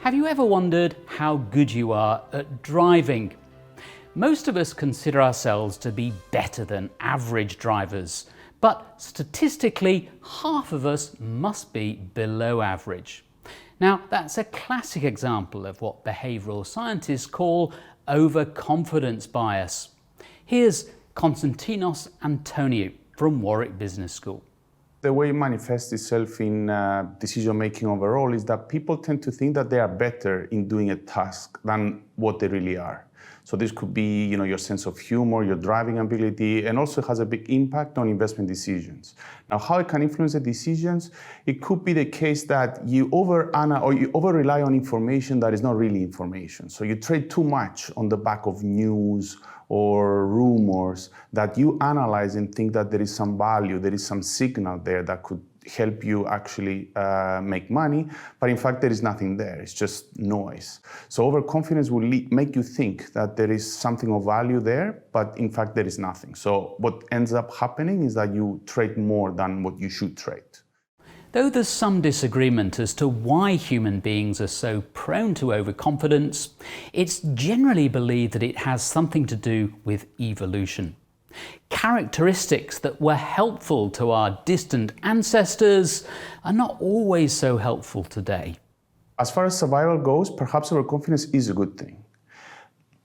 Have you ever wondered how good you are at driving? Most of us consider ourselves to be better than average drivers, but statistically, half of us must be below average. Now, that's a classic example of what behavioural scientists call overconfidence bias. Here's Konstantinos Antoniou from Warwick Business School. The way it manifests itself in decision-making overall is that people tend to think that they are better in doing a task than what they really are. So this could be, your sense of humor, your driving ability, and also has a big impact on investment decisions. Now, how it can influence the decisions? It could be the case that you over-rely on information that is not really information. So you trade too much on the back of news or rumors that you analyze and think that there is some value, there is some signal there that could help you actually make money, but in fact there is nothing there, it's just noise. So overconfidence will make you think that there is something of value there, but in fact there is nothing. So what ends up happening is that you trade more than what you should trade. Though there's some disagreement as to why human beings are so prone to overconfidence, it's generally believed that it has something to do with evolution. Characteristics that were helpful to our distant ancestors are not always so helpful today. As far as survival goes, perhaps overconfidence is a good thing.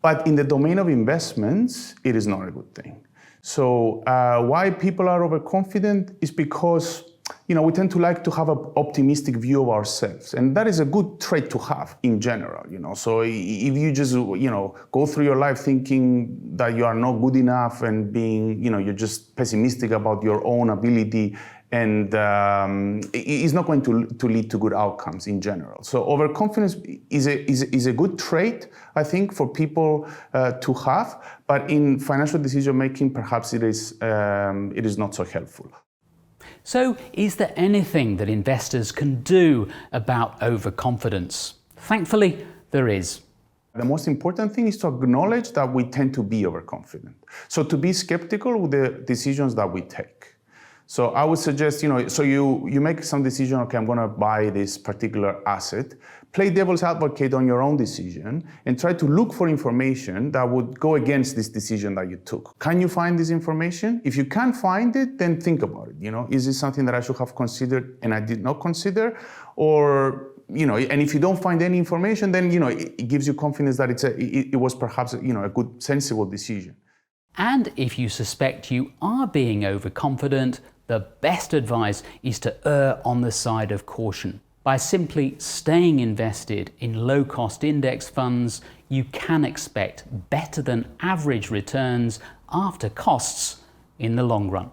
But in the domain of investments, it is not a good thing. So why people are overconfident is because we tend to like to have an optimistic view of ourselves. And that is a good trait to have in general, So if you just, go through your life thinking that you are not good enough and being, you're just pessimistic about your own ability, and it's not going to lead to good outcomes in general. So overconfidence is a good trait, I think, for people to have. But in financial decision making, perhaps it is not so helpful. So, is there anything that investors can do about overconfidence? Thankfully, there is. The most important thing is to acknowledge that we tend to be overconfident. So to be skeptical with the decisions that we take. So I would suggest, so you make some decision, okay, I'm going to buy this particular asset. Play devil's advocate on your own decision and try to look for information that would go against this decision that you took. Can you find this information? If you can't find it, then think about it. Is this something that I should have considered and I did not consider? Or, and if you don't find any information, then, it gives you confidence that it was perhaps, a good, sensible decision. And if you suspect you are being overconfident, the best advice is to err on the side of caution. By simply staying invested in low-cost index funds, you can expect better than average returns after costs in the long run.